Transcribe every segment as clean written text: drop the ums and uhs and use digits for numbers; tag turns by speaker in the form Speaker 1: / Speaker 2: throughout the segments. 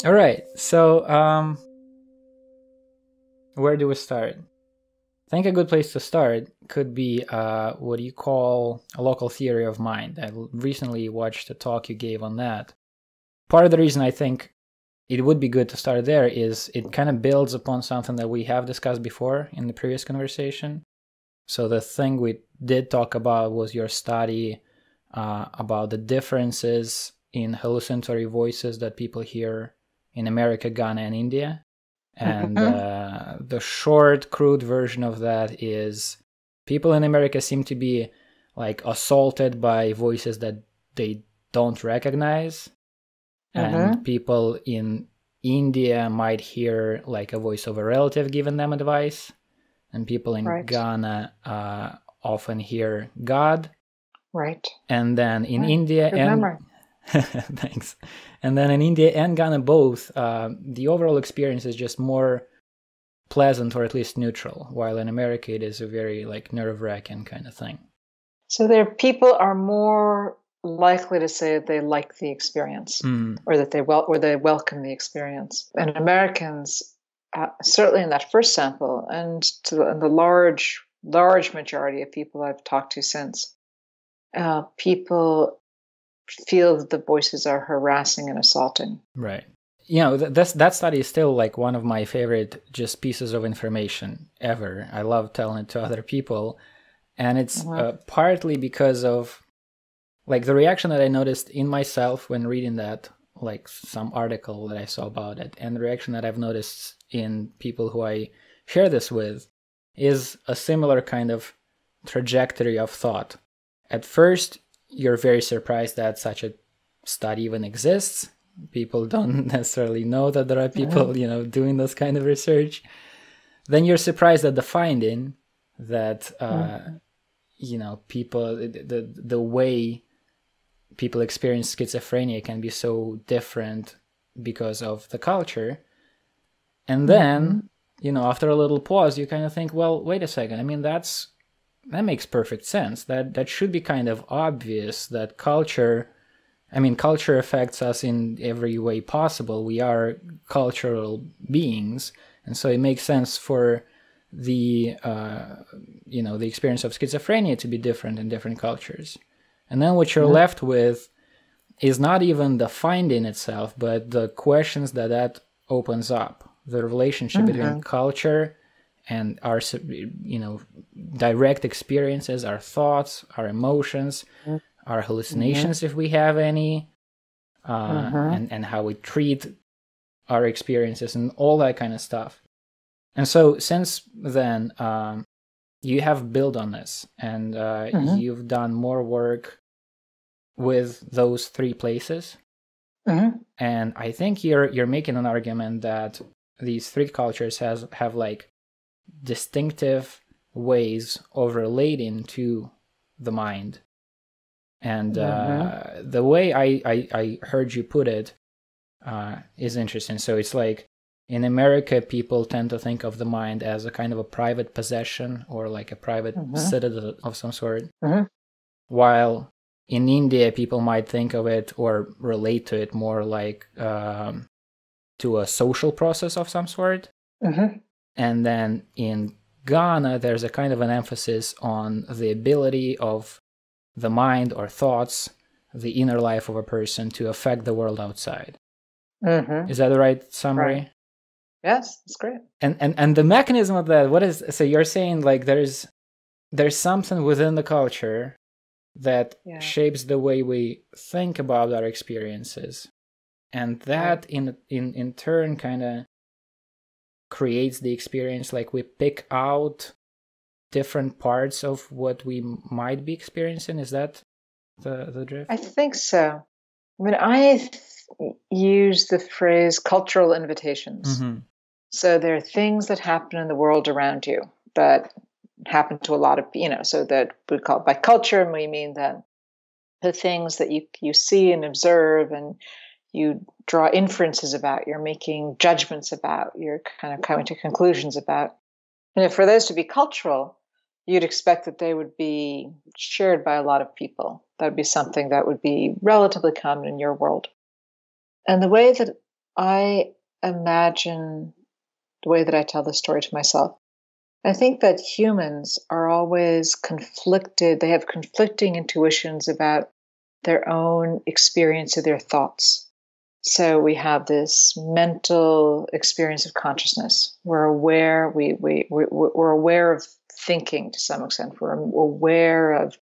Speaker 1: All right. So, where do we start? I think a good place to start could be what you call a local theory of mind. I recently watched a talk you gave on that. Part of the reason I think it would be good to start there is it kind of builds upon something that we have discussed before in the previous conversation. So the thing we did talk about was your study about the differences in hallucinatory voices that people hear in America, Ghana, and India. And the short, crude version of that is people in America seem to be like assaulted by voices that they don't recognize. And people in India might hear like a voice of a relative giving them advice. And people in
Speaker 2: Right.
Speaker 1: Ghana often hear God.
Speaker 2: Right.
Speaker 1: And then in
Speaker 2: Right.
Speaker 1: India
Speaker 2: Good
Speaker 1: and
Speaker 2: memory.
Speaker 1: thanks. And then in India and Ghana both, the overall experience is just more pleasant or at least neutral, while in America it is a very like nerve-wracking kind of thing.
Speaker 2: So there, people are more likely to say that they like the experience, or that they welcome the experience. And Americans, certainly in that first sample, and the large majority of people I've talked to since, people feel that the voices are harassing and assaulting.
Speaker 1: Right. You know, that study is still like one of my favorite just pieces of information ever. I love telling it to other people. And it's partly because of like the reaction that I noticed in myself when reading that, like some article that I saw about it, and the reaction that I've noticed in people who I share this with is a similar kind of trajectory of thought. At first, you're very surprised that such a study even exists. People don't necessarily know that there are people, doing this kind of research. Then you're surprised at the finding that, people, the way people experience schizophrenia can be so different because of the culture. And then, after a little pause, you kind of think, well, wait a second. I mean, that makes perfect sense. That should be kind of obvious that culture affects us in every way possible. We are cultural beings. And so it makes sense for the experience of schizophrenia to be different in different cultures. And then what you're left with is not even the finding itself, but the questions that opens up. The relationship between culture and our, direct experiences, our thoughts, our emotions, our hallucinations, if we have any, and how we treat our experiences and all that kind of stuff. And so since then, you have built on this, and you've done more work with those three places. And I think you're making an argument that these three cultures have like distinctive ways of relating to the mind. And the way I heard you put it is interesting. So it's like in America, people tend to think of the mind as a kind of a private possession or like a private citadel of some sort. While in India, people might think of it or relate to it more like to a social process of some sort. And then in Ghana, there's a kind of an emphasis on the ability of the mind or thoughts, the inner life of a person to affect the world outside. Is that the right summary?
Speaker 2: Right. Yes, that's great.
Speaker 1: And the mechanism of that, what is, so you're saying like there's something within the culture that shapes the way we think about our experiences. And that in turn kind of creates the experience, like we pick out different parts of what we might be experiencing. Is that the drift?
Speaker 2: I think so. I mean, I use the phrase cultural invitations. So there are things that happen in the world around you that happen to a lot of, so that we call it by culture, and we mean that the things that you see and observe and you draw inferences about, you're making judgments about, you're kind of coming to conclusions about. And for those to be cultural, you'd expect that they would be shared by a lot of people. That would be something that would be relatively common in your world. And the way that I imagine the way that I tell the story to myself. I think that humans are always conflicted. They have conflicting intuitions about their own experience of their thoughts. So we have this mental experience of consciousness. We're aware. We're aware of thinking to some extent. We're aware of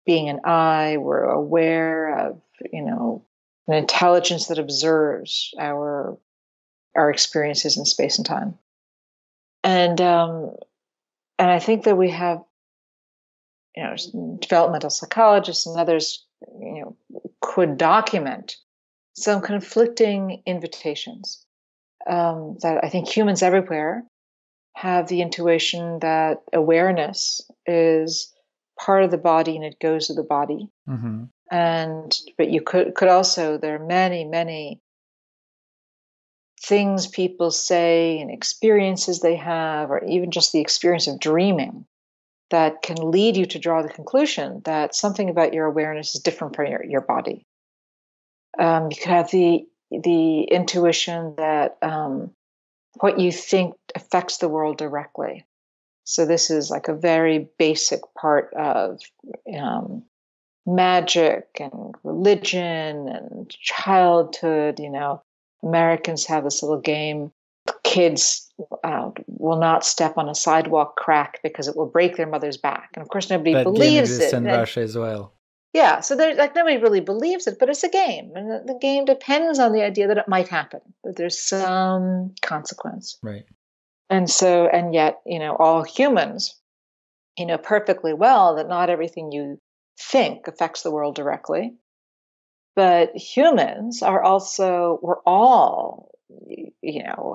Speaker 2: being an I. We're aware of an intelligence that observes our experiences in space and time. And I think that we have developmental psychologists and others could document some conflicting invitations that I think humans everywhere have the intuition that awareness is part of the body and it goes to the body.
Speaker 1: Mm-hmm.
Speaker 2: But you could also, there are many things people say and experiences they have, or even just the experience of dreaming, that can lead you to draw the conclusion that something about your awareness is different from your body. You could have the intuition that what you think affects the world directly. So this is like a very basic part of magic and religion and childhood. Americans have this little game. Kids will not step on a sidewalk crack because it will break their mother's back. And of course, nobody
Speaker 1: That game
Speaker 2: believes
Speaker 1: exists
Speaker 2: it.
Speaker 1: in Russia as well.
Speaker 2: Yeah, so nobody really believes it, but it's a game. And the game depends on the idea that it might happen, that there's some consequence.
Speaker 1: Right.
Speaker 2: And yet, all humans, perfectly well that not everything you think affects the world directly. But humans are also, we're all,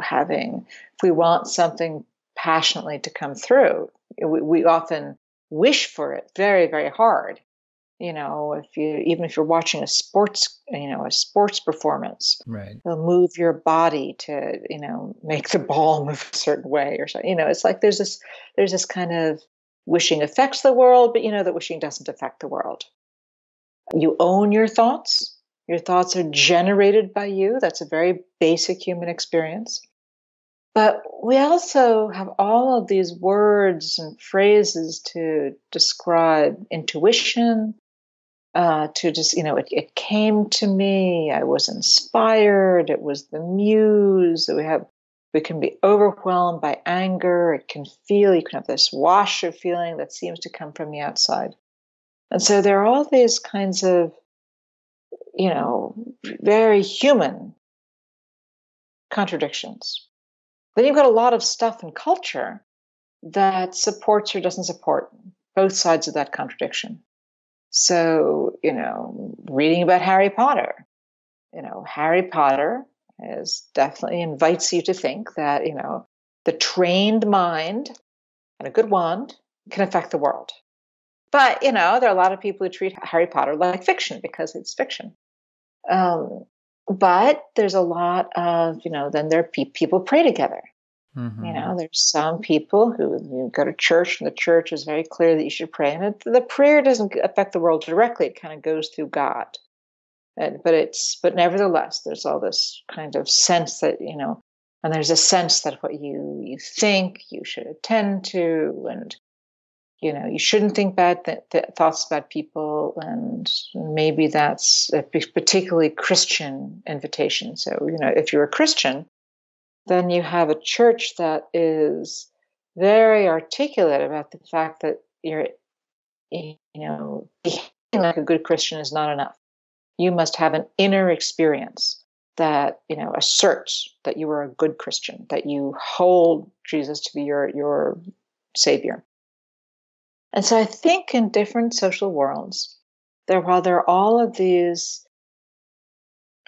Speaker 2: having, if we want something passionately to come through, we often wish for it very, very hard. Even if you're watching a sports performance,
Speaker 1: right,
Speaker 2: they'll move your body to, make the ball move a certain way or something. It's like there's this kind of wishing affects the world, but that wishing doesn't affect the world. You own your thoughts. Your thoughts are generated by you. That's a very basic human experience. But we also have all of these words and phrases to describe intuition, to just, it came to me, I was inspired, it was the muse. We can be overwhelmed by anger. You can have this wash of feeling that seems to come from the outside. And so there are all these kinds of, very human contradictions. Then you've got a lot of stuff in culture that supports or doesn't support both sides of that contradiction. So, reading about Harry Potter, Harry Potter definitely invites you to think that, the trained mind and a good wand can affect the world. But, there are a lot of people who treat Harry Potter like fiction because it's fiction. But there's a lot of, then there are people pray together.
Speaker 1: Mm-hmm.
Speaker 2: There's some people who go to church and the church is very clear that you should pray. And the prayer doesn't affect the world directly. It kind of goes through God. But nevertheless, there's all this kind of sense that, and there's a sense that what you think you should attend to, and, you shouldn't think bad thoughts about people. And maybe that's a particularly Christian invitation. So, if you're a Christian, then you have a church that is very articulate about the fact that behaving like a good Christian is not enough. You must have an inner experience that, asserts that you are a good Christian, that you hold Jesus to be your savior. And so I think in different social worlds, while there are all of these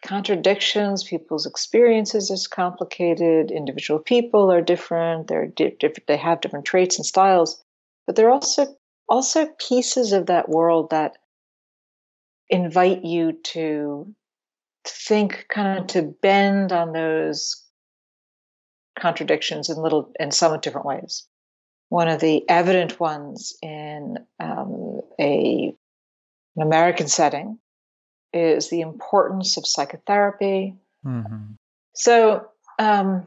Speaker 2: contradictions, people's experiences is complicated, individual people are different, they have different traits and styles, but there are also pieces of that world that invite you to think, kind of to bend on those contradictions in somewhat different ways. One of the evident ones in an American setting is the importance of psychotherapy,
Speaker 1: mm-hmm.
Speaker 2: So, in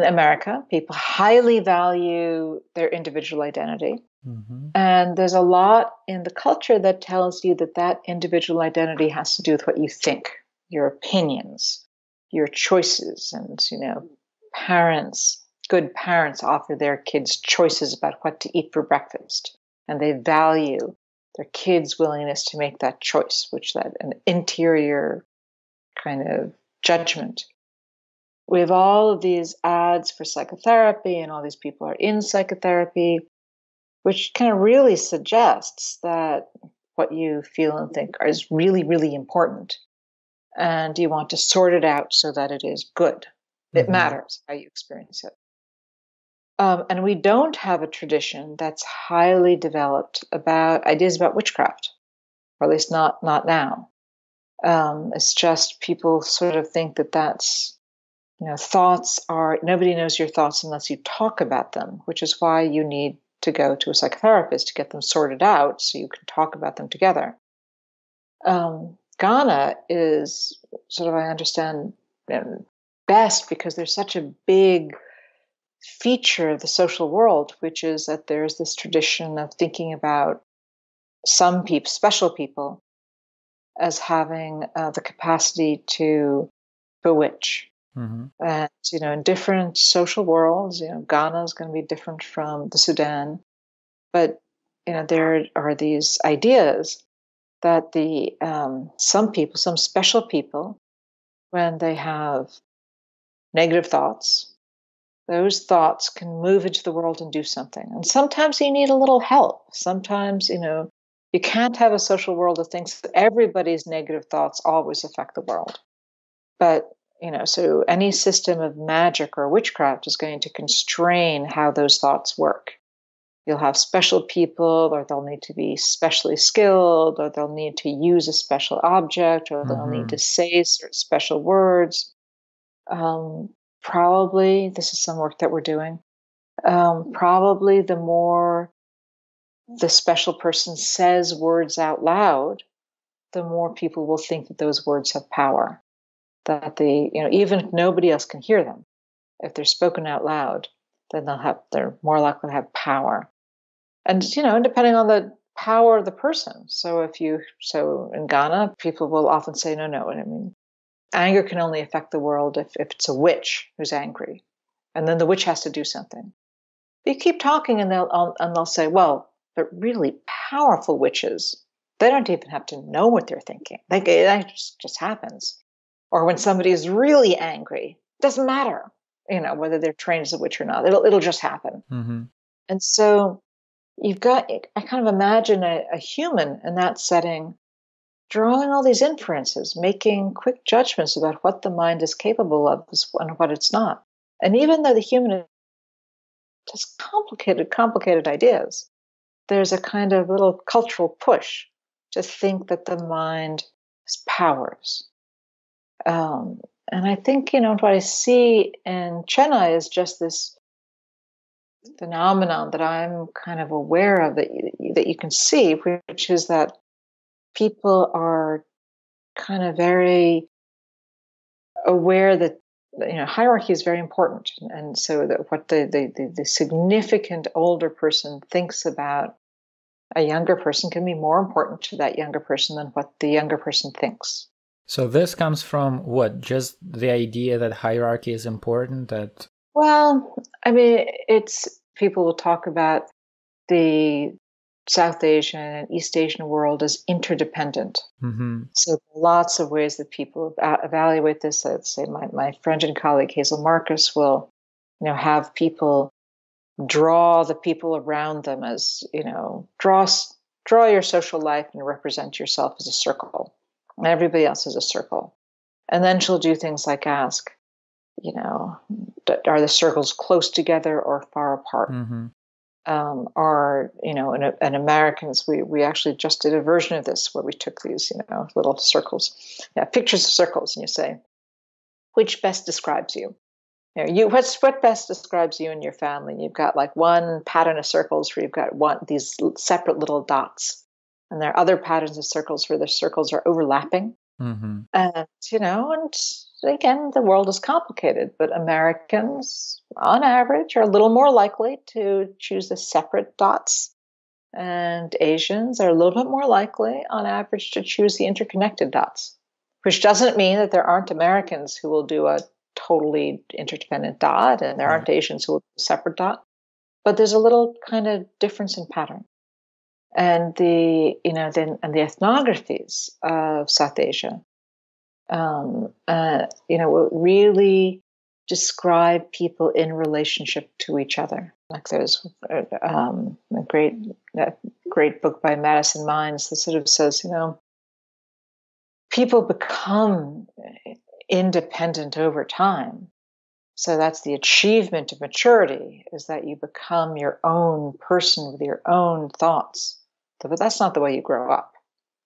Speaker 2: America, people highly value their individual identity.
Speaker 1: Mm-hmm.
Speaker 2: And there's a lot in the culture that tells you that that individual identity has to do with what you think, your opinions, your choices. And, good parents offer their kids choices about what to eat for breakfast. And they value their kids' willingness to make that choice, which that an interior kind of judgment. We have all of these ads for psychotherapy, and all these people are in psychotherapy, which kind of really suggests that what you feel and think is really, really important. And you want to sort it out so that it is good. It matters how you experience it. And we don't have a tradition that's highly developed about ideas about witchcraft, or at least not now. It's just people sort of think that that's, thoughts are, nobody knows your thoughts unless you talk about them, which is why you need to go to a psychotherapist to get them sorted out so you can talk about them together. Ghana is sort of, I understand, best because there's such a big feature of the social world, which is that there's this tradition of thinking about some people, special people, as having the capacity to bewitch.
Speaker 1: Mm-hmm.
Speaker 2: And, in different social worlds, Ghana is going to be different from the Sudan. But, there are these ideas that some special people, when they have negative thoughts, those thoughts can move into the world and do something. And sometimes you need a little help. Sometimes, you can't have a social world that thinks that everybody's negative thoughts always affect the world. But, so any system of magic or witchcraft is going to constrain how those thoughts work. You'll have special people, or they'll need to be specially skilled, or they'll need to use a special object, or they'll need to say certain special words. Probably, this is some work that we're doing, probably the more the special person says words out loud, the more people will think that those words have power. That even if nobody else can hear them, if they're spoken out loud, then they're more likely to have power. And, depending on the power of the person. So in Ghana, people will often say, no. I mean, anger can only affect the world if it's a witch who's angry. And then the witch has to do something. You keep talking and they'll say, well, but really powerful witches, they don't even have to know what they're thinking. That just happens. Or when somebody is really angry, it doesn't matter, whether they're trained as a witch or not. It'll just happen.
Speaker 1: Mm-hmm.
Speaker 2: And so I kind of imagine a human in that setting drawing all these inferences, making quick judgments about what the mind is capable of and what it's not. And even though the human has complicated ideas, there's a kind of little cultural push to think that the mind has powers. And I think, what I see in Chennai is just this phenomenon that I'm kind of aware of that you can see, which is that people are kind of very aware that hierarchy is very important, and so that what the significant older person thinks about a younger person can be more important to that younger person than what the younger person thinks.
Speaker 1: So this comes from what? Just the idea that hierarchy is important?
Speaker 2: Well, I mean, people will talk about the South Asian and East Asian world as interdependent.
Speaker 1: Mm-hmm.
Speaker 2: So lots of ways that people evaluate this. I'd say my friend and colleague Hazel Marcus will, have people draw the people around them as, draw your social life and represent yourself as a circle. And everybody else is a circle. And then she'll do things like ask, are the circles close together or far apart?
Speaker 1: Mm-hmm.
Speaker 2: In Americans, we actually just did a version of this where we took these, little circles, pictures of circles, and you say, which best describes you? What best describes you and your family? You've got like one pattern of circles where you've got these separate little dots, and there are other patterns of circles where the circles are overlapping.
Speaker 1: Mm-hmm.
Speaker 2: And, and again, the world is complicated, but Americans, on average, are a little more likely to choose the separate dots. And Asians are a little bit more likely, on average, to choose the interconnected dots, which doesn't mean that there aren't Americans who will do a totally interdependent dot, and there aren't Asians who will do a separate dot. But there's a little kind of difference in pattern. And the ethnographies of South Asia, really describe people in relationship to each other. Like there's a great book by Madison Mines that sort of says, people become independent over time. So that's the achievement of maturity, is that you become your own person with your own thoughts. But that's not the way you grow up.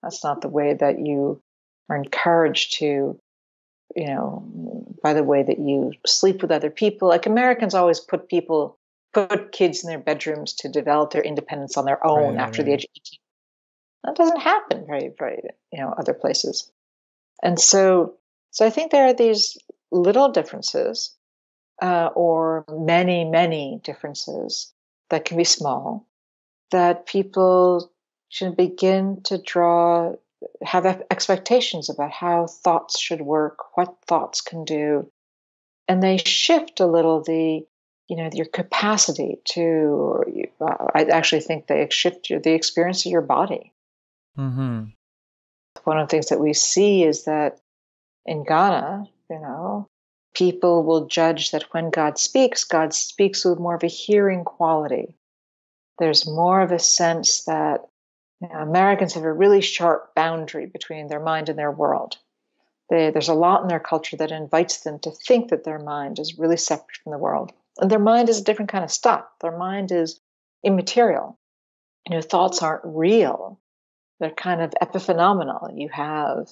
Speaker 2: That's not the way that you are encouraged to, by the way that you sleep with other people. Like Americans always put kids in their bedrooms to develop their independence on their own after the age of 18. That doesn't happen very, very, other places. And so I think there are these little differences, or many, many differences that can be small, that people should begin to have expectations about how thoughts should work, what thoughts can do. And they shift a little your capacity to, I actually think they shift the experience of your body.
Speaker 1: Mm-hmm.
Speaker 2: One of the things that we see is that in Ghana, people will judge that when God speaks with more of a hearing quality. There's more of a sense that Americans have a really sharp boundary between their mind and their world. There's a lot in their culture that invites them to think that their mind is really separate from the world. And their mind is a different kind of stuff. Their mind is immaterial. Thoughts aren't real. They're kind of epiphenomenal. You have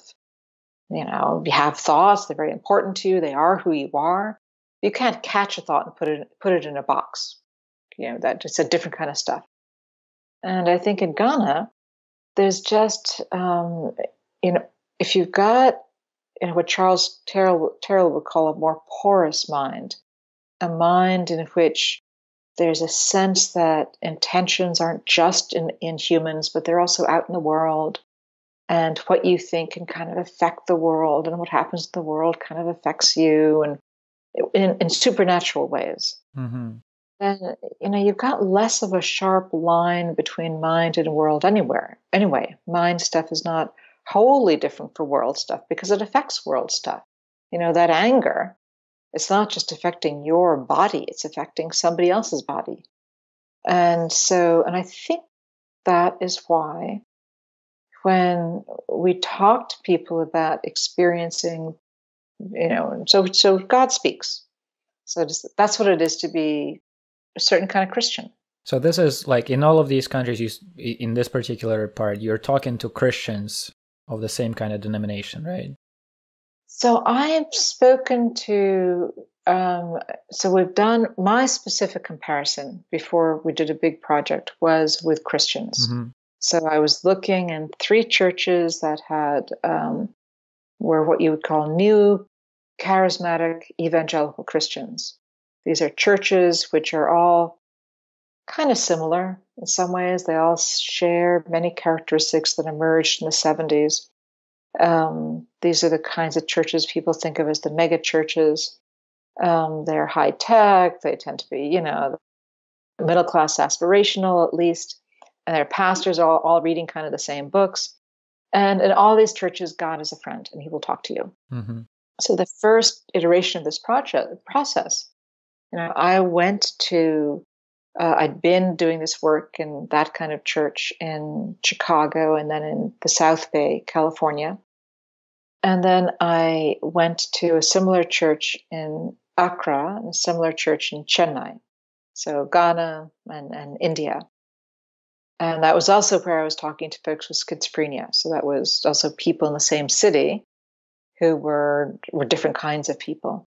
Speaker 2: thoughts. They're very important to you. They are who you are. You can't catch a thought and put it in a box. That it's a different kind of stuff. And I think in Ghana, there's just, if you've got what Charles Terrell would call a more porous mind, a mind in which there's a sense that intentions aren't just in humans, but they're also out in the world. And what you think can kind of affect the world, and what happens in the world kind of affects you, and in supernatural ways.
Speaker 1: Mm-hmm.
Speaker 2: And you've got less of a sharp line between mind and world anyway. Mind stuff is not wholly different from world stuff because it affects world stuff. That anger, it's not just affecting your body, it's affecting somebody else's body. And I think that is why when we talk to people about experiencing, so God speaks. So that's what it is to be a certain kind of Christian.
Speaker 1: So this is like in all of these countries, in this particular part, you're talking to Christians of the same kind of denomination, right?
Speaker 2: So I've spoken to, so we've done, my specific comparison before we did a big project was with Christians.
Speaker 1: Mm-hmm.
Speaker 2: So I was looking in 3 churches that had, were what you would call new charismatic evangelical Christians. These are churches which are all kind of similar in some ways. They all share many characteristics that emerged in the 70s. These are the kinds of churches people think of as the mega churches. They're high tech. They tend to be, middle class aspirational at least. And their pastors are all reading kind of the same books. And in all these churches, God is a friend and he will talk to you.
Speaker 1: Mm-hmm.
Speaker 2: So the first iteration of this process, I went to, I'd been doing this work in that kind of church in Chicago and then in the South Bay, California. And then I went to a similar church in Accra and a similar church in Chennai. So Ghana and India. And that was also where I was talking to folks with schizophrenia. So that was also people in the same city who were different kinds of people.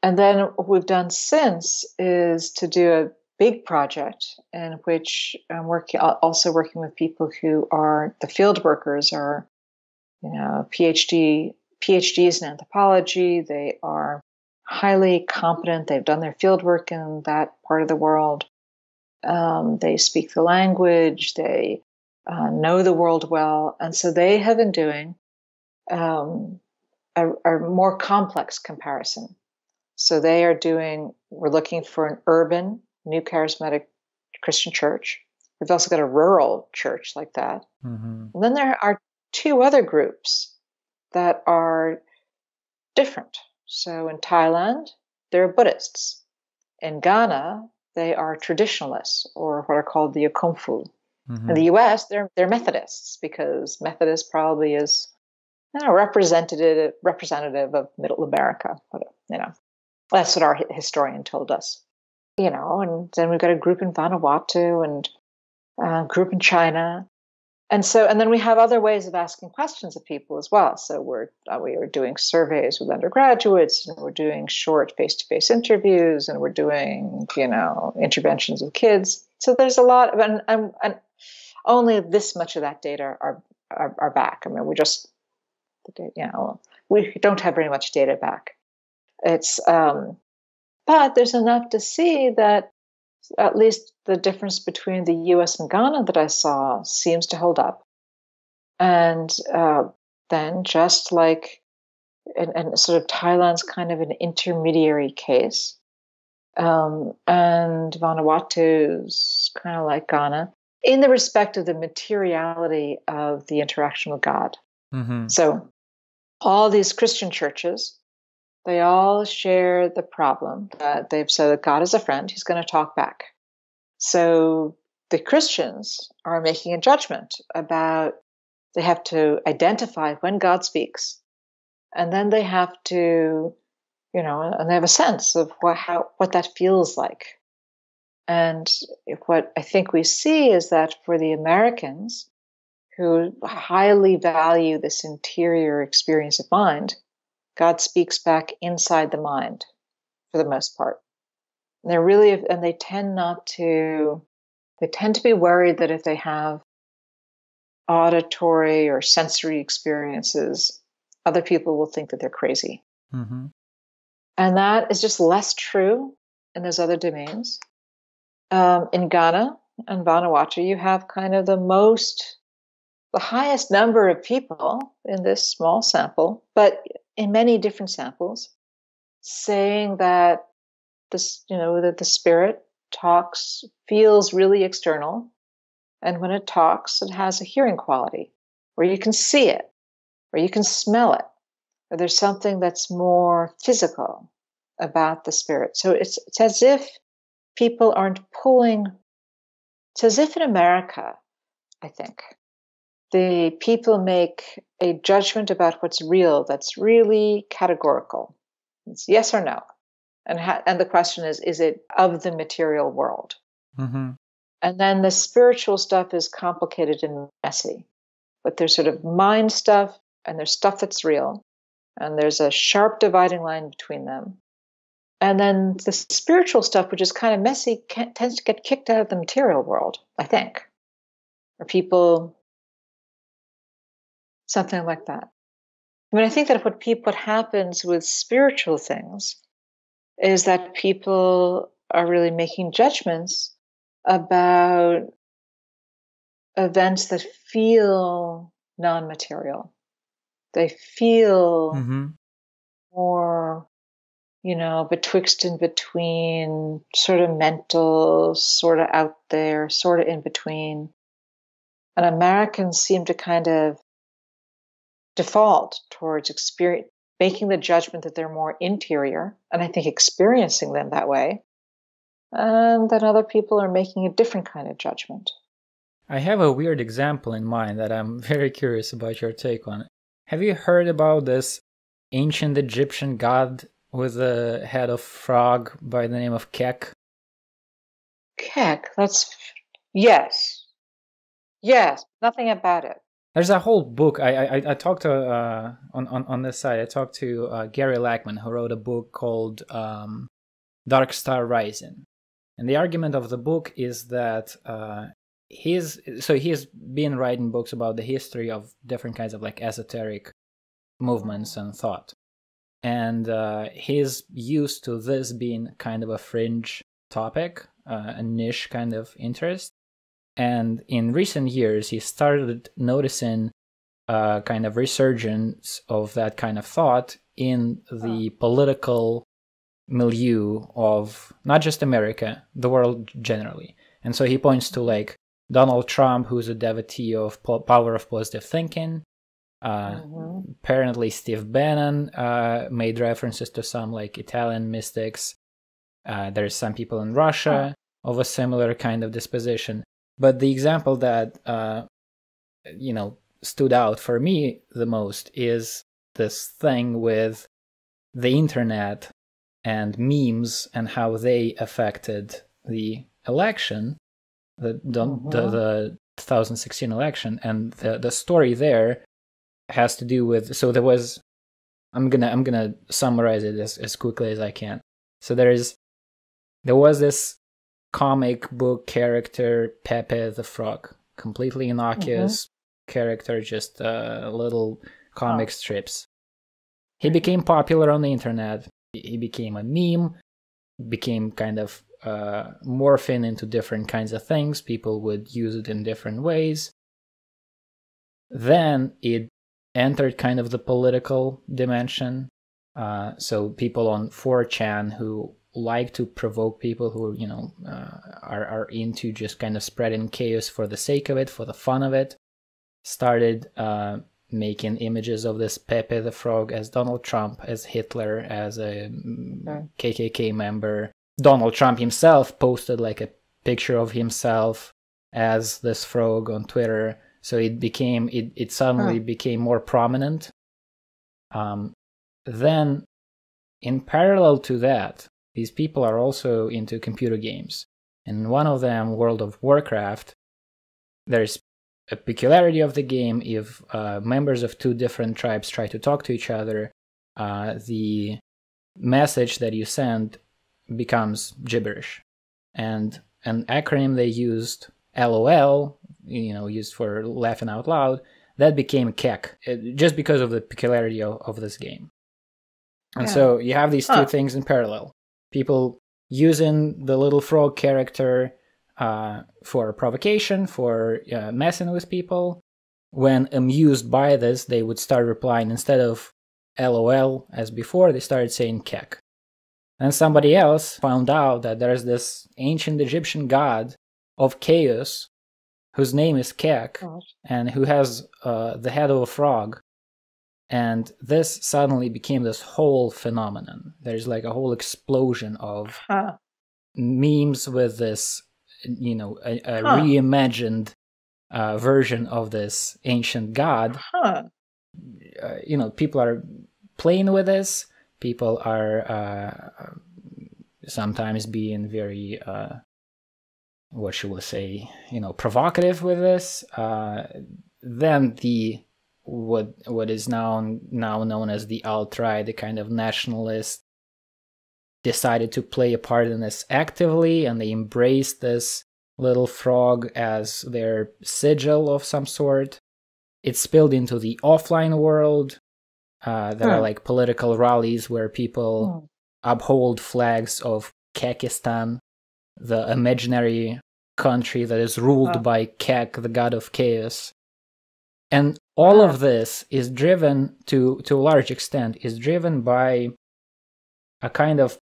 Speaker 2: And then what we've done since is to do a big project in which I'm working with people who are the field workers, or PhDs in anthropology. They are highly competent. They've done their fieldwork in that part of the world. They speak the language. They know the world well. And so they have been doing a more complex comparison. So we're looking for an urban, new charismatic Christian church. We've also got a rural church like that. Mm-hmm. And then there are two other groups that are different. So in Thailand, they're Buddhists. In Ghana, they are traditionalists, or what are called the Akomfu. Mm-hmm. In the US, they're Methodists, because Methodist probably is representative of Middle America. That's what our historian told us. And then we've got a group in Vanuatu and a group in China. And then we have other ways of asking questions of people as well. So we are doing surveys with undergraduates, and we're doing short face-to-face interviews, and we're doing, interventions with kids. So there's a lot of, and only this much of that data are back. I mean, we don't have very much data back. It's, but there's enough to see that at least the difference between the US and Ghana that I saw seems to hold up. And then just like, and sort of Thailand's kind of an intermediary case, and Vanuatu's kind of like Ghana, in the respect of the materiality of the interaction with God. Mm-hmm. So all these Christian churches, they all share the problem that they've said that God is a friend, he's going to talk back. So the Christians are making a judgment about, they have to identify when God speaks, and then they have to, and they have a sense of what that feels like. And what I think we see is that for the Americans, who highly value this interior experience of mind, God speaks back inside the mind for the most part. And they tend to be worried that if they have auditory or sensory experiences, other people will think that they're crazy. Mm-hmm. And that is just less true in those other domains. In Ghana and Vanuatu, you have kind of the highest number of people in this small sample, but in many different samples, saying that that the spirit feels really external, and when it talks, it has a hearing quality, where you can see it, or you can smell it, or there's something that's more physical about the spirit. So it's as if people aren't pulling. It's as if in America, I think, the people make a judgment about what's real that's really categorical. It's yes or no. And the question is it of the material world? Mm-hmm. And then the spiritual stuff is complicated and messy. But there's sort of mind stuff, and there's stuff that's real. And there's a sharp dividing line between them. And then the spiritual stuff, which is kind of messy, tends to get kicked out of the material world, I think. Or people, something like that. I mean, I think that what happens with spiritual things is that people are really making judgments about events that feel non-material. They feel mm-hmm. more, betwixt and between, sort of mental, sort of out there, sort of in between. And Americans seem to kind of default towards making the judgment that they're more interior, and I think experiencing them that way, and that other people are making a different kind of judgment.
Speaker 1: I have a weird example in mind that I'm very curious about your take on. Have you heard about this ancient Egyptian god with a head of frog by the name of Kek?
Speaker 2: Kek, yes, nothing about it.
Speaker 1: There's a whole book. I talked to on this side. I talked to Gary Lackman, who wrote a book called Dark Star Rising, and the argument of the book is that he's been writing books about the history of different kinds of like esoteric movements and thought. And he's used to this being kind of a fringe topic, a niche kind of interest. And in recent years, he started noticing kind of resurgence of that kind of thought in the political milieu of not just America, the world generally. And so he points to like Donald Trump, who's a devotee of power of positive thinking. Apparently Steve Bannon made references to some like Italian mystics. There's some people in Russia of a similar kind of disposition. But the example that stood out for me the most is this thing with the internet and memes and how they affected the election, the 2016 election. And the story there has to do with, so there was, I'm gonna summarize it as quickly as I can. So there was this comic book character, Pepe the Frog, completely innocuous character, just little comic strips. He became popular on the internet. He became a meme, became kind of morphing into different kinds of things. People would use it in different ways. Then it entered kind of the political dimension. So people on 4chan who like to provoke people, who are into just kind of spreading chaos for the sake of it, for the fun of it, started making images of this Pepe the Frog as Donald Trump, as Hitler, as a KKK member. Donald Trump himself posted like a picture of himself as this frog on Twitter. So it suddenly became more prominent. Then, in parallel to that, these people are also into computer games. And one of them, World of Warcraft, there's a peculiarity of the game. If members of two different tribes try to talk to each other, the message that you send becomes gibberish. And an acronym they used, LOL, used for laughing out loud, that became kek, just because of the peculiarity of this game. And so you have these two things in parallel. People using the little frog character for provocation, for messing with people. When amused by this, they would start replying, instead of LOL as before, they started saying kek. And somebody else found out that there's this ancient Egyptian god of chaos whose name is Kek, and who has the head of a frog. And this suddenly became this whole phenomenon. There's like a whole explosion of memes with this, a reimagined version of this ancient god. People are playing with this. People are sometimes being very, what should we say, provocative with this. Then what is now known as the alt-right, the kind of nationalist, decided to play a part in this actively, and they embraced this little frog as their sigil of some sort. It spilled into the offline world. There are like political rallies where people uphold flags of Kekistan, the imaginary country that is ruled by Kek, the god of chaos. And all of this is driven, to a large extent, is driven by a kind of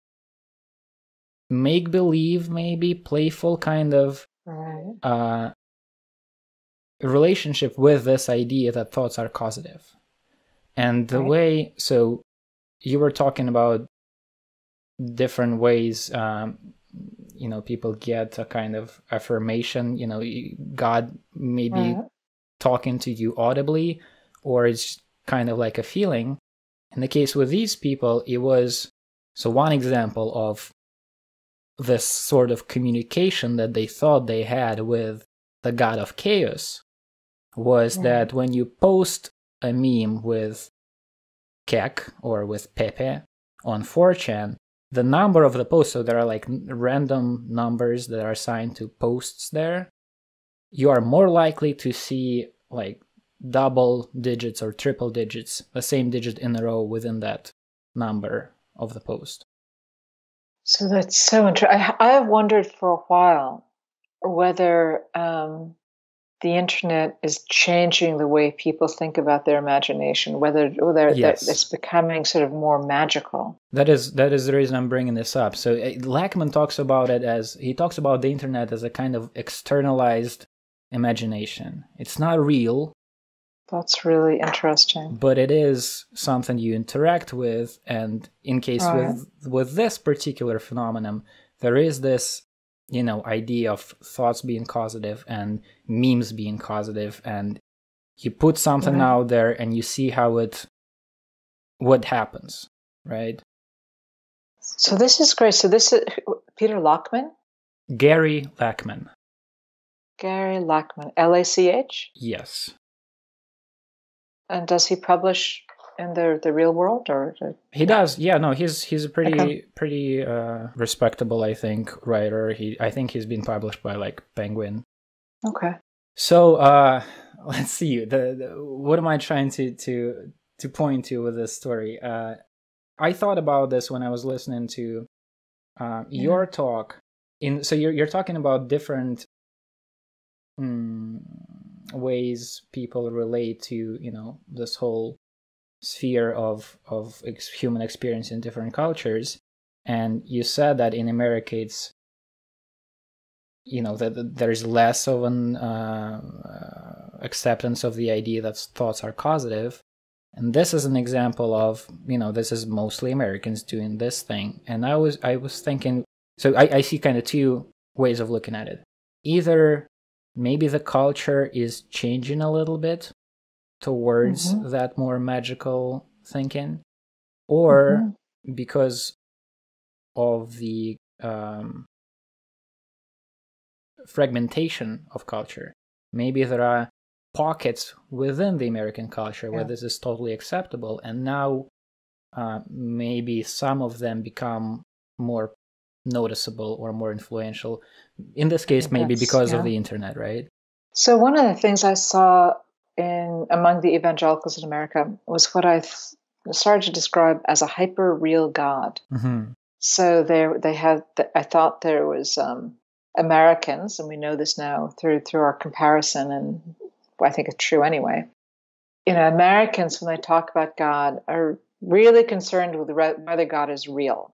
Speaker 1: make-believe, maybe playful kind of relationship with this idea that thoughts are causative. And the way, so you were talking about different ways, people get a kind of affirmation, God maybe talking to you audibly, or it's kind of like a feeling. In the case with these people, it was, so one example of this sort of communication that they thought they had with the god of chaos was that when you post a meme with Kek or with Pepe on 4chan, the number of the post, so there are like random numbers that are assigned to posts there, you are more likely to see like double digits or triple digits, the same digit in a row within that number of the post.
Speaker 2: So that's so interesting. I have wondered for a while whether the internet is changing the way people think about their imagination, whether
Speaker 1: Yes.
Speaker 2: it's becoming sort of more magical.
Speaker 1: That is the reason I'm bringing this up. So Luhrmann talks about it as, he talks about the internet as a kind of externalized imagination. It's not real.
Speaker 2: That's really interesting.
Speaker 1: But it is something you interact with, and in case with this particular phenomenon, there is this, you know, idea of thoughts being causative and memes being causative, and you put something out there and you see what happens, right?
Speaker 2: So this is great. So this is Peter Luhrmann?
Speaker 1: Gary Luhrmann.
Speaker 2: Gary Luhrmann. L-A-C-H?
Speaker 1: Yes.
Speaker 2: And does he publish in the real world, or
Speaker 1: he does? Yeah, no, he's a pretty respectable, I think, writer. I think he's been published by like Penguin.
Speaker 2: Okay.
Speaker 1: So let's see. What am I trying to point to with this story? I thought about this when I was listening to your talk. So you're talking about different ways people relate to, you know, this whole sphere of human experience in different cultures, and you said that in America it's, you know, that there's less of an acceptance of the idea that thoughts are causative, and this is an example of, you know, this is mostly Americans doing this thing. And I was thinking, so I see kind of two ways of looking at it. Either maybe the culture is changing a little bit towards that more magical thinking, or because of the fragmentation of culture, maybe there are pockets within the American culture where this is totally acceptable, and now maybe some of them become more noticeable or more influential. In this case, maybe because of the internet, right?
Speaker 2: So one of the things I saw among the evangelicals in America was what I started to describe as a hyper real God. So I thought there was Americans, and we know this now through our comparison, and I think it's true anyway. You know, Americans, when they talk about God, are really concerned with whether God is real.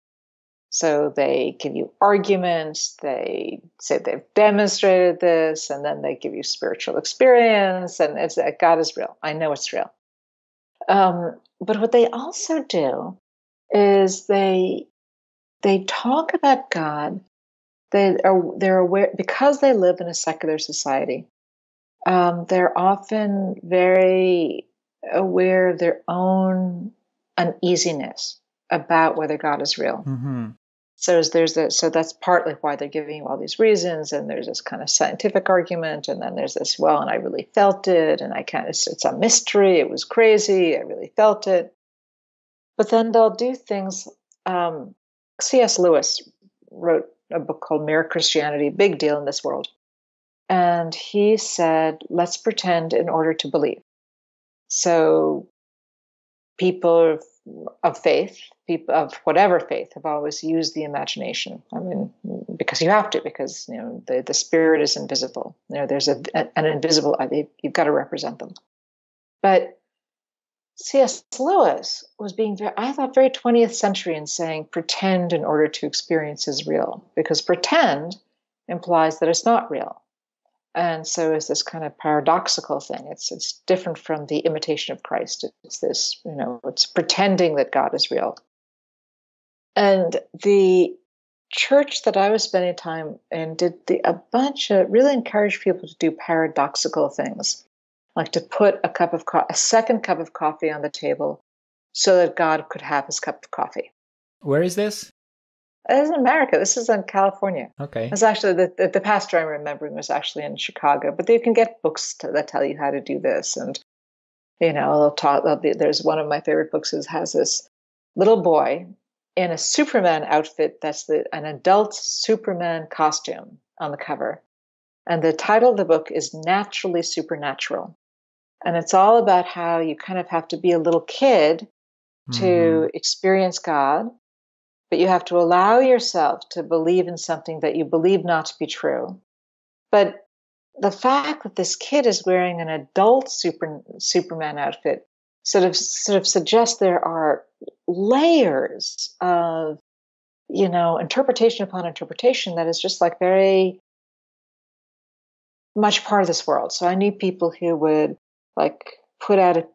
Speaker 2: So they give you arguments, they say they've demonstrated this, and then they give you spiritual experience, and it's that God is real. I know it's real. But what they also do is they talk about God. They're aware, because they live in a secular society. They're often very aware of their own uneasiness about whether God is real. So that's partly why they're giving you all these reasons, and there's this kind of scientific argument, and then there's this, well, and I really felt it, and it's a mystery, it was crazy, I really felt it. But then they'll do things. C.S. Lewis wrote a book called Mere Christianity, big deal in this world. And he said, let's pretend in order to believe. So people of faith, people of whatever faith, have always used the imagination. I mean, because you have to, because, you know, the spirit is invisible. You know, there's an invisible, you've got to represent them. But C.S. Lewis was being I thought, very 20th century in saying pretend in order to experience is real, because pretend implies that it's not real. And so it's this kind of paradoxical thing. It's different from the imitation of Christ. It's this, you know, it's pretending that God is real. And the church that I was spending time in really encouraged people to do paradoxical things, like to put a second cup of coffee on the table so that God could have his cup of coffee.
Speaker 1: Where is this?
Speaker 2: This is in America. This is in California.
Speaker 1: Okay.
Speaker 2: It's actually the pastor I'm remembering was actually in Chicago. But you can get books that tell you how to do this, and you know, there's one of my favorite books has this little boy in a Superman outfit. That's an adult Superman costume on the cover, And the title of the book is Naturally Supernatural. And it's all about how you kind of have to be a little kid to experience God, but you have to allow yourself to believe in something that you believe not to be true. But the fact that this kid is wearing an adult Superman outfit sort of suggests there are layers of, interpretation upon interpretation that is just like very much part of this world. So I knew people who would like put out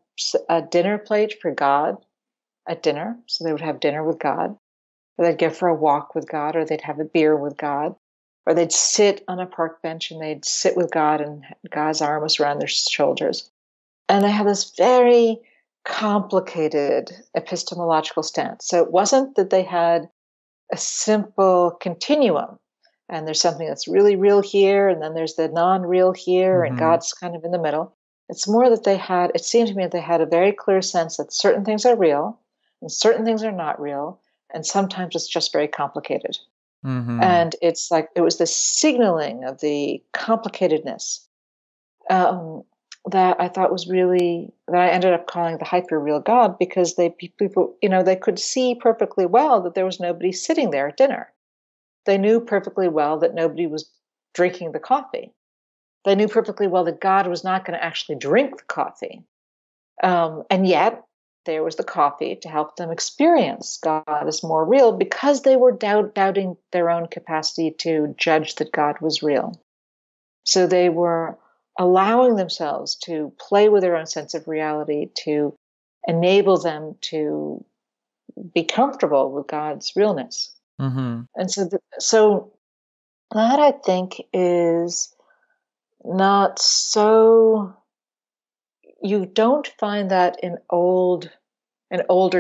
Speaker 2: a dinner plate for God at dinner. So they would have dinner with God, or they'd go for a walk with God, or they'd have a beer with God, or they'd sit on a park bench and they'd sit with God and God's arm was around their shoulders. And they have this very complicated epistemological stance. So it wasn't that they had a simple continuum and there's something that's really real here and then there's the non-real here and God's kind of in the middle. It's more that it seemed to me that they had a very clear sense that certain things are real and certain things are not real, and sometimes it's just very complicated. And it's like it was the signaling of the complicatedness that I thought was really, that I ended up calling the hyper-real God, because people, they could see perfectly well that there was nobody sitting there at dinner. They knew perfectly well that nobody was drinking the coffee. They knew perfectly well that God was not going to actually drink the coffee. And yet, there was the coffee to help them experience God as more real, because they were doubting their own capacity to judge that God was real. So they were allowing themselves to play with their own sense of reality to enable them to be comfortable with God's realness. And so that, I think, is not so. You don't find that in older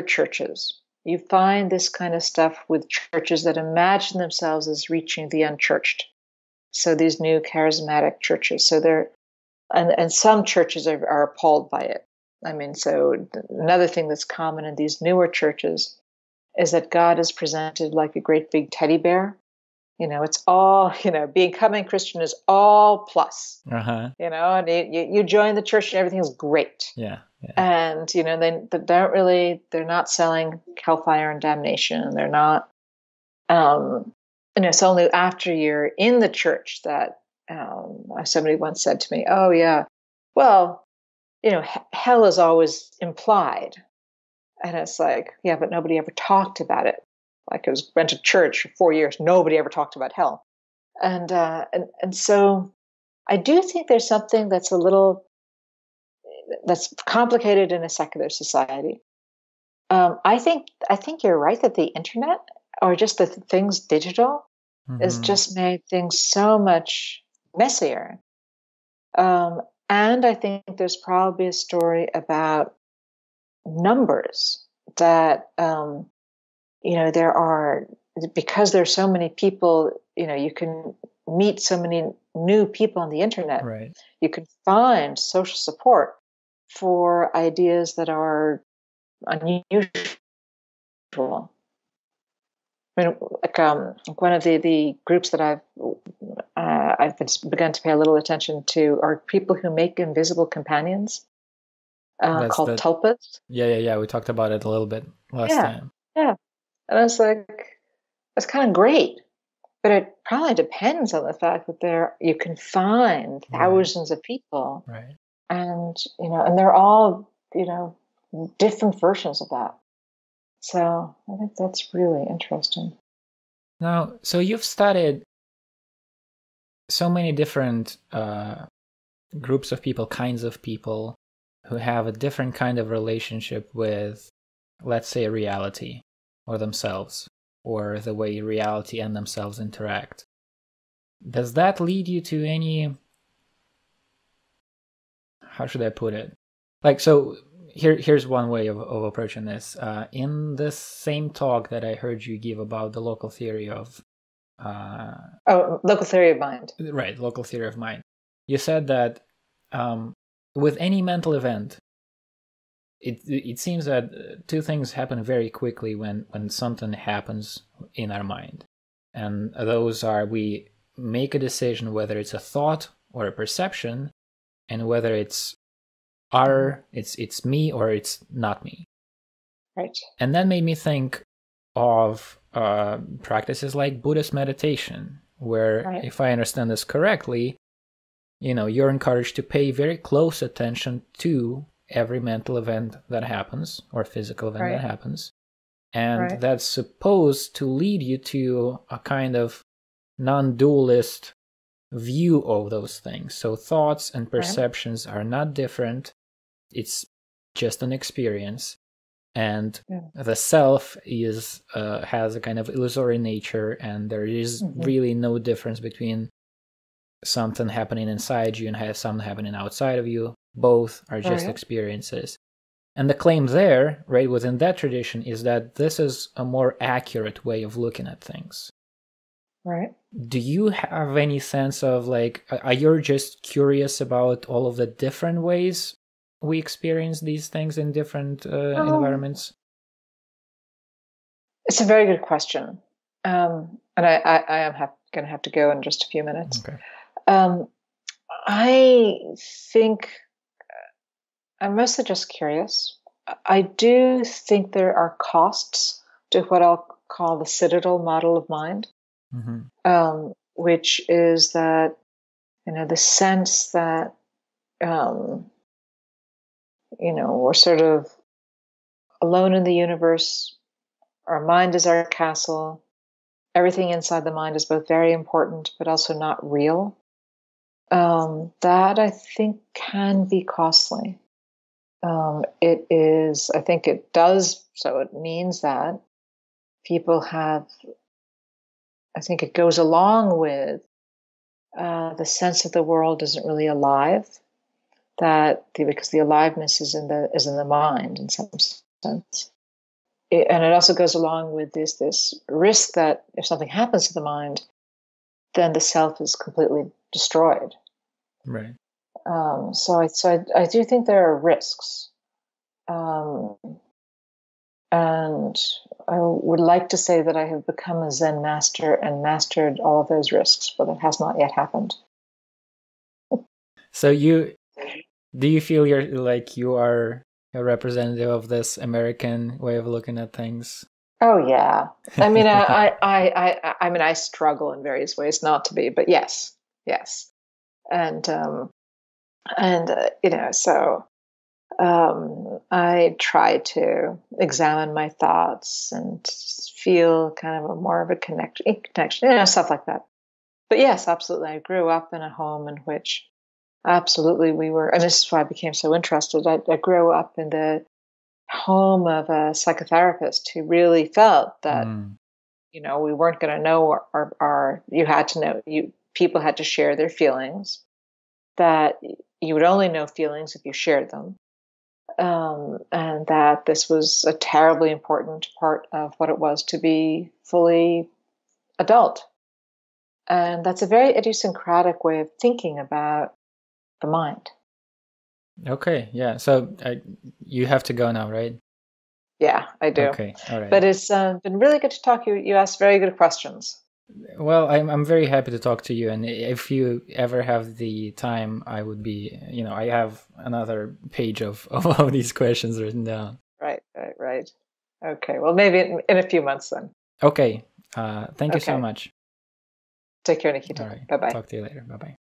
Speaker 2: churches. You find this kind of stuff with churches that imagine themselves as reaching the unchurched. So these new charismatic churches. So they're, and some churches are appalled by it. I mean, so another thing that's common in these newer churches is that God is presented like a great big teddy bear. It's all, becoming Christian is all plus, and you join the church and everything's great.
Speaker 1: Yeah.
Speaker 2: And, they're not selling hellfire and damnation. They're not, it's only after you're in the church that somebody once said to me, oh yeah, well, hell is always implied. And it's like, yeah, but nobody ever talked about it. Like, went to church for 4 years. Nobody ever talked about hell. And so I do think there's something that's that's complicated in a secular society. I think you're right that the internet, or just the things digital, has just made things so much messier. And I think there's probably a story about numbers that, there are, because there's so many people, you can meet so many new people on the internet.
Speaker 1: Right.
Speaker 2: You can find social support for ideas that are unusual. I mean, like one of the groups that I've begun to pay a little attention to are people who make invisible companions, called tulpas.
Speaker 1: Yeah. We talked about it a little bit last time.
Speaker 2: Yeah. And I was like, that's kind of great, but it probably depends on the fact that you can find thousands of people,
Speaker 1: right?
Speaker 2: And and they're all different versions of that. So I think that's really interesting.
Speaker 1: Now, so you've studied so many different groups of people, kinds of people who have a different kind of relationship with, let's say, reality or themselves, or the way reality and themselves interact. Does that lead you to any, how should I put it? Like, so here's one way of approaching this. In this same talk that I heard you give about the local theory of
Speaker 2: local theory of mind.
Speaker 1: Right, local theory of mind. You said that with any mental event, it seems that two things happen very quickly when something happens in our mind. And those are, we make a decision whether it's a thought or a perception, and whether it's it's me or it's not me.
Speaker 2: Right.
Speaker 1: And that made me think of practices like Buddhist meditation, where, if I understand this correctly, you're encouraged to pay very close attention to every mental event that happens or physical event that happens. And that's supposed to lead you to a kind of non-dualist view of those things. So thoughts and perceptions are not different. It's just an experience. And the self has a kind of illusory nature, and there is really no difference between something happening inside you and something happening outside of you. Both are just experiences. And the claim there, right, within that tradition, is that this is a more accurate way of looking at things.
Speaker 2: Right.
Speaker 1: Do you have any sense of, like, are you just curious about all of the different ways we experience these things in different environments?
Speaker 2: It's a very good question. And I am going to have to go in just a few minutes.
Speaker 1: Okay.
Speaker 2: I think I'm mostly just curious. I do think there are costs to what I'll call the citadel model of mind, which is that, the sense that, we're sort of alone in the universe. Our mind is our castle. Everything inside the mind is both very important, but also not real. That I think can be costly. It is, I think it does, so it means that people have, I think it goes along with the sense that the world isn't really alive, because the aliveness is in the mind in some sense. And it also goes along with this risk that if something happens to the mind, then the self is completely destroyed.
Speaker 1: Right.
Speaker 2: So I do think there are risks, and I would like to say that I have become a Zen master and mastered all of those risks, but it has not yet happened.
Speaker 1: So do you feel you are a representative of this American way of looking at things?
Speaker 2: Oh yeah, I mean, I struggle in various ways not to be, but yes, and so I try to examine my thoughts and feel kind of more of a connection, stuff like that. But yes, absolutely, I grew up in a home in which absolutely we were, and this is why I became so interested. I grew up in the home of a psychotherapist who really felt that we weren't going to know you had to know, people had to share their feelings, that you would only know feelings if you shared them, and that this was a terribly important part of what it was to be fully adult. And that's a very idiosyncratic way of thinking about the mind.
Speaker 1: Okay, yeah. So you have to go now, right?
Speaker 2: Yeah, I do.
Speaker 1: Okay, all right.
Speaker 2: But it's been really good to talk to you. You asked very good questions.
Speaker 1: Well, I'm very happy to talk to you, and if you ever have the time, I would be, I have another page of all these questions written down.
Speaker 2: Right. Okay, well, maybe in a few months then.
Speaker 1: Okay, thank you so much.
Speaker 2: Take care, Nikita.
Speaker 1: All right.
Speaker 2: Bye-bye.
Speaker 1: Talk to you later. Bye-bye.